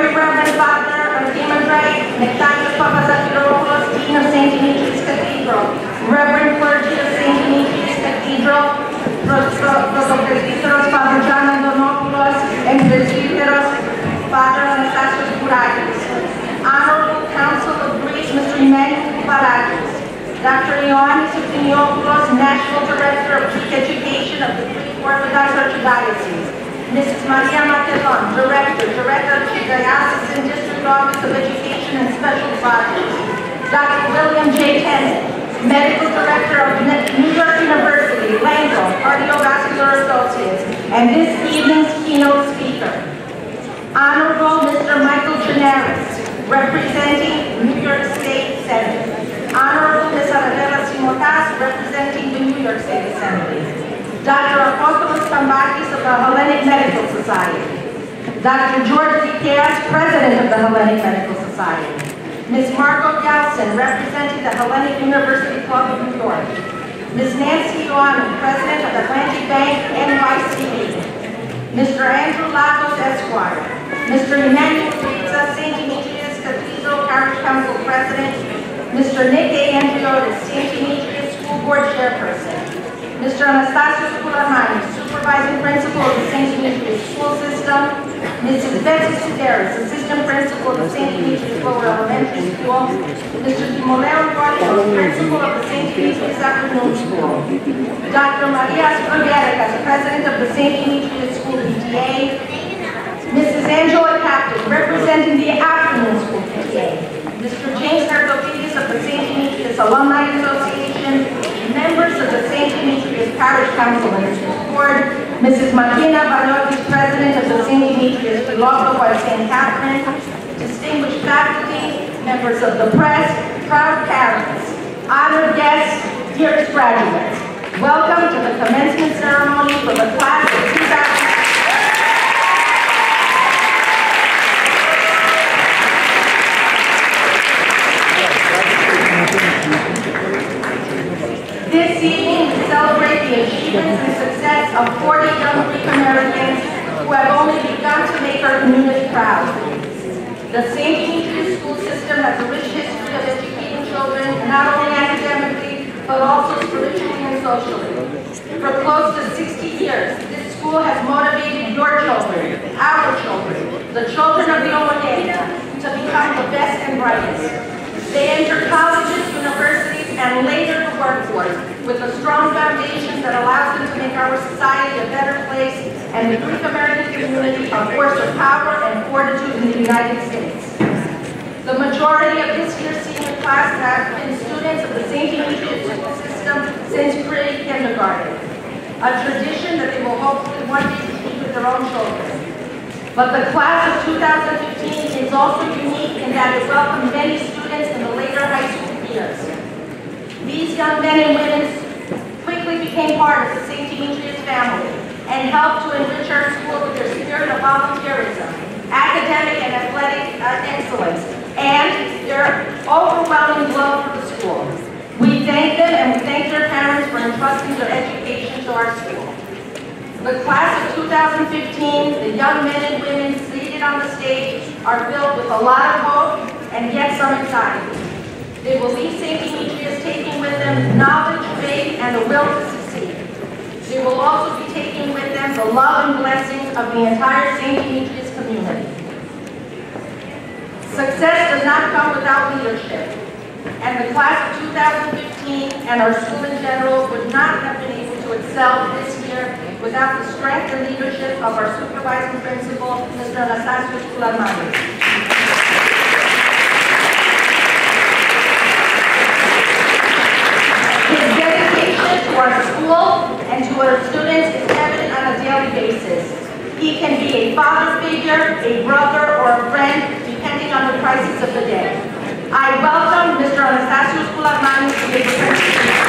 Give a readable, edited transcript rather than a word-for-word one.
Very Reverend Father Archimandrite Nectarios Papazafiropoulos, Dean of St. Demetrius Cathedral, Reverend Clergy of St. Demetrius Cathedral, Protopresbyteros Father John Andonopoulos, and Presbyteros Father Anastasios Kourakis. Honorable Council of Greece, Mr. Emmanuel Parakis, Dr. Ioannis Eftimiopoulos, National Director of Greek Education of the Greek Orthodox Archdiocese, Mrs. Maria Makedon, Director of the Diocesan District Office of Education and Special Projects, Dr. William J. Tennant, Medical Director of New York University, Langlo, Cardiovascular Associates, and this evening's keynote speaker, Honorable Mr. Michael Genaris, representing New York State Senate, Honorable Ms. Arabella Simotas, representing the New York State Assembly, Dr. Apostolos Kambakis of the Hellenic Medical Society, Dr. George Zikeas, President of the Hellenic Medical Society, Ms. Margot Galson, representing the Hellenic University Club of New York, Ms. Nancy Ioannou, President of Atlantic Bank NYCB, Mr. Andrew Lagos, Esquire, Mr. Emmanuel Pizza, St. Demetrius Cathedral Parish Council President, Mr. Nick A. Andriotis, St. Demetrius School Board Chairperson, Mr. Anastasios Koulamani, Supervising Principal of the St. Demetrius School System, Mrs. Betsy Sideris, Assistant Principal of the St. Demetrius Lower Elementary School, Mr. Timoleo Guardios, Principal of the St. Demetrius Afternoon School, Dr. Maria Sprovierikas, President of the St. Demetrius School PTA, Mrs. Angela Captain, representing the Afternoon School PTA, Mr. James Hertogidis of the St. Demetrius Alumni Association, members of the St. Demetrius Parish Council and School Board, Mrs. Martina Vanotis, President of the St. Demetrius Philosopher at St. Catherine, distinguished faculty, members of the press, proud parents, honored guests, dearest graduates. Welcome to the commencement ceremony for the class of 2000. This evening, we celebrate the achievements and success of 40 young Greek Americans who have only begun to make our community proud. The St. Demetrius School System has a rich history of educating children, not only academically, but also spiritually and socially. For close to 60 years, this school has motivated your children, our children, the children of the Omagenia, to become the best and brightest. They enter colleges, universities, and later the workforce with a strong foundation that allows them to make our society a better place and the Greek American community a force of power and fortitude in the United States. The majority of this year's senior class have been students of the St. Demetrius School System since pre-kindergarten, a tradition that they will hopefully one day keep with their own children. But the class of 2015 is also unique in that it welcomed many students in the later high school years. These young men and women quickly became part of the St. Demetrius family and helped to enrich our school with their spirit of volunteerism, academic and athletic excellence, and their overwhelming love for the school. We thank them and we thank their parents for entrusting their education to our school. The class of 2015, the young men and women seated on the stage, are filled with a lot of hope and yet some anxiety. They will leave St. Demetrius taking with them knowledge, faith, and a will to succeed. They will also be taking with them the love and blessings of the entire St. Demetrius community. Success does not come without leadership, and the class of 2015 and our school in general would not have been able to excel this year without the strength and leadership of our supervising principal, Mr. Anastasios Koulamani. His dedication to our school and to our students is evident on a daily basis. He can be a father figure, a brother, or a friend, depending on the crisis of the day. I welcome Mr. Anastasios Koulamani to the principal.